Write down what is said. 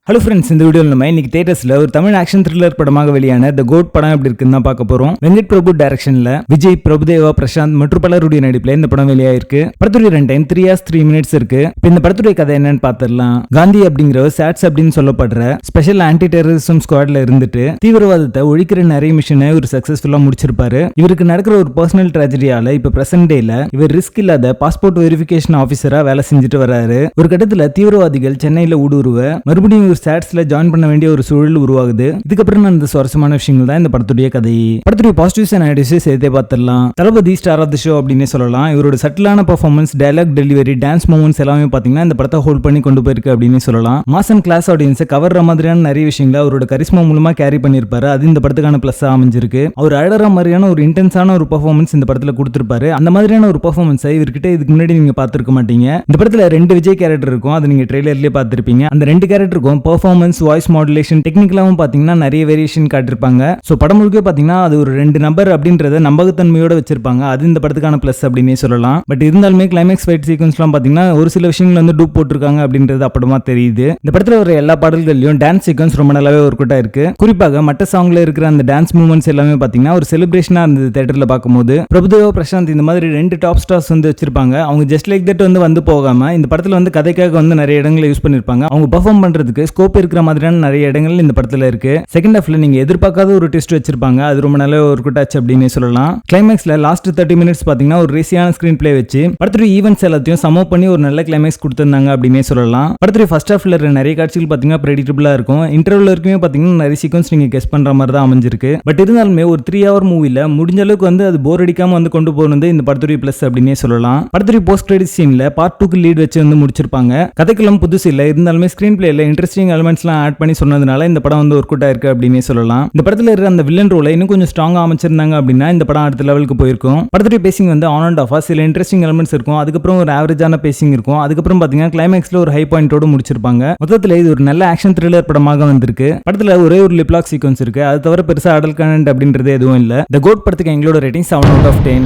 Hello friends, இந்த வீடியோவில் நம்ம இன்னைக்கு தியேட்டர்ஸ்ல ஒரு தமிழ் ஆக்ஷன் த்ரில்லர் படமாக வெளியான த கோட் படம் எப்படி இருக்குன்னு தான் பார்க்க போறோம். வெங்கட் பிரபு டைரக்ஷன்ல விஜய், பிரபுதேவா, பிரசாந்த் மற்றும் பலருடைய நடிப்புல இந்த படம் வெளியாயிருக்கு. படத்துடைய ரன் டைம் 3 hours 3 minutes இருக்கு. இப்போ இந்த படத்துடைய கதை என்னன்னு பார்த்துடலாம். காந்தி அப்படிங்கிற சாட்ஸ் அப்படின்னு சொல்லப்படுற ஸ்பெஷல் ஆன்டி டெரரிசம் ஸ்குவாட்ல இருந்துட்டு தீவிரவாதத்தை ஒழிக்கிற நிறைய மிஷனை ஒரு சக்சஸ்ஃபுல்லா முடிச்சிருப்பாரு. இவருக்கு நடக்கிற ஒரு பர்சனல் ட்ராஜடியால இப்ப பிரசன்ட் டேல இவர் ரிஸ்க் இல்லாத பாஸ்போர்ட் வெரிஃபிகேஷன் ஆபீசரா வேலை செஞ்சுட்டு வராரு. ஒரு கட்டத்துல தீவிரவாதிகள் சென்னையில ஊடுருவ மறுபடியும் ஸ்டாட்ஸ்ல ஜாயின் பண்ண வேண்டிய ஒரு சூழல் உருவாகுது. இதுக்கப்புறம் அந்த சுவாரஸ்யமான விஷயங்கள் தான் இந்த படத்துடைய கதை. படத்துடைய பாசிட்டிவ்ஸ் அண்ட் நெகட்டிவ்ஸ் சேர்த்தே பார்த்துடலாம். Thalapathy star of the show அப்படின்னு சொல்லலாம். இவரோட சட்டிலான performance, dialogue delivery, dance moments எல்லாமே பாத்தீங்கன்னா இந்த படத்தை ஹோல்ட் பண்ணி கொண்டு போயிருக்கு அப்படின்னு சொல்லலாம். மாஸ் அண்ட் கிளாஸ் ஆடியன்ஸை கவர்ற மாதிரியான நிறைய விஷயங்களை அவரோட கரிஸ்மா மூலமா கேரி பண்ணிருப்பாரு. அது இந்த படத்துக்கான பிளஸ் அமைஞ்சிருக்கு. அவர் அழற மாதிரியான ஒரு இன்டென்ஸான ஒரு பெர்ஃபார்மன்ஸ் இந்த படத்துல கொடுத்திருப்பாரு. அந்த மாதிரியான ஒரு பெர்ஃபார்மன்ஸை இவர்கிட்ட இதுக்கு முன்னாடி நீங்க பார்த்திருக்க மாட்டீங்க. இந்த படத்துல 2 விஜய் கேரக்டர் இருக்கும். அது நீங்க ட்ரெய்லர்லயே பார்த்திருப்பீங்க. அந்த 2 கேரக்டருக்கும் பெர்ஃபார்மன்ஸ், வாய்ஸ் மாடுலேஷன், டெக்னிக்கலாவும் பாத்தீங்கன்னா நிறைய வேரியேஷன் காட்டிருப்பாங்க. சோ படம் முழுக்க பாத்தீங்கன்னா அது ஒரு 2 நபர் அப்படின்றத நம்பகத்தன்மையோட வச்சிருப்பாங்க. அது இந்த படத்துக்கான பிளஸ் அப்படின்னே சொல்லலாம். பட் இருந்தாலுமே கிளைமேக்ஸ் ஃபைட் சீக்வன்ஸ்லாம் பாத்தீங்கன்னா ஒரு சில விஷயங்கள் வந்து டூப் போட்டிருக்காங்க அப்படின்றது அப்படமா தெரியுது. இந்த படத்துல வர எல்லா பாடல்கள்லயும் டான்ஸ் சீக்வன்ஸ் ரொம்ப நல்லாவே ஒர்க் அவுட் ஆயிருக்கு. குறிப்பாக மற்ற சாங்ல இருக்கிற அந்த டான்ஸ் மூவ்மெண்ட்ஸ் எல்லாமே பாத்தீங்கன்னா ஒரு செலிப்ரேஷனா இருந்தது தியேட்டர்ல பார்க்கும்போது. பிரபுதேவா, பிரசாந்த் இந்த மாதிரி 2 டாப் ஸ்டார்ஸ் வந்து வச்சிருப்பாங்க. அவங்க ஜஸ்ட் லைக் தட் வந்து போகாம இந்த படத்துல வந்து கதைக்காக வந்து நிறைய இடங்களை யூஸ் பண்ணிருப்பாங்க. அவங்க பெர்ஃபார்ம் பண்றதுக்கு ஸ்கோப் இருக்கிற மாதிரியான நிறைய இடங்கள் இந்த படத்துல இருக்கு. செகண்ட் ஹாஃப்ல நீங்க எதிர்பார்க்காத ஒரு ட்விஸ்ட் வச்சிருப்பாங்க. அது ரொம்ப நல்ல ஒரு குட்டாச்சு அப்படின்னு சொல்லலாம். கிளைமேக்ஸ்ல லாஸ்ட் 30 minutes பாத்தீங்கன்னா ஒரு ரேசியான ஸ்கிரீன் பிளே வச்சு படத்துடைய ஈவென்ட்ஸ் எல்லாத்தையும் சமோ பண்ணி ஒரு நல்ல கிளைமேக்ஸ் கொடுத்திருந்தாங்க அப்படின்னே சொல்லலாம். படத்துடைய ஃபர்ஸ்ட் ஹாஃப்ல நிறைய காட்சிகள் பாத்தீங்கன்னா பிரெடிக்டபிளா இருக்கும். இன்டர்வல் வரைக்குமே பாத்தீங்கன்னா நிறைய சீக்வன்ஸ் நீங்க கெஸ் பண்ற மாதிரி தான் அமைஞ்சிருக்கு. பட் இருந்தாலுமே ஒரு 3 hour மூவில முடிஞ்ச அளவுக்கு வந்து அது போர் அடிக்காம வந்து கொண்டு போறது இந்த படத்துடைய பிளஸ் அப்படின்னே சொல்லலாம். படத்துடைய போஸ்ட் கிரெடிட் சீன்ல பார்ட் 2க்கு லீட் வச்சு வந்து முடிச்சிருப்பாங்க. கதைக்கெல்லாம் புதுசு இல்ல, இருந்தாலுமே ஸ்கிரீன் பிளேல இன்ட்ரெஸ்டிங் எலிமெண்ட்ஸ்லாம் ஆட் பண்ணி சொன்னதுனால இந்த படம் வந்து ஒர்க் அவுட் ஆயிருக்கு அப்படின்னு சொல்லலாம். இந்த படத்துல இருக்கிற அந்த வில்லன் ரோலை இன்னும் கொஞ்சம் ஸ்ட்ராங்கா அமைச்சிருந்தாங்க அப்படின்னா இந்த படம் அடுத்த லெவலுக்கு போயிருக்கும். படத்துடைய பேசிங் வந்து ஆன் அண்ட் ஆஃபா சில இன்ட்ரெஸ்டிங் எலிமெண்ட்ஸ் இருக்கும். அதுக்கப்புறம் ஒரு ஆவரேஜான பேசிங் இருக்கும். அதுக்கப்புறம் பாத்தீங்கன்னா கிளைமேக்ஸ்ல ஒரு ஹை பாயிண்டோட முடிச்சிருப்பாங்க. மொத்தத்துல இது ஒரு நல்ல ஆக்ஷன் த்ரில்லர் படமாக வந்திருக்கு. படத்துல ஒரே ஒரு லிப்லாக் சீக்வன்ஸ் இருக்கு. அது தவிர பெருசா அடல்ட் கண்டென்ட் அப்படின்றது எதுவும் இல்ல. தி கோட் படத்துக்கு எங்களோட ரேட்டிங் 7 out of 10.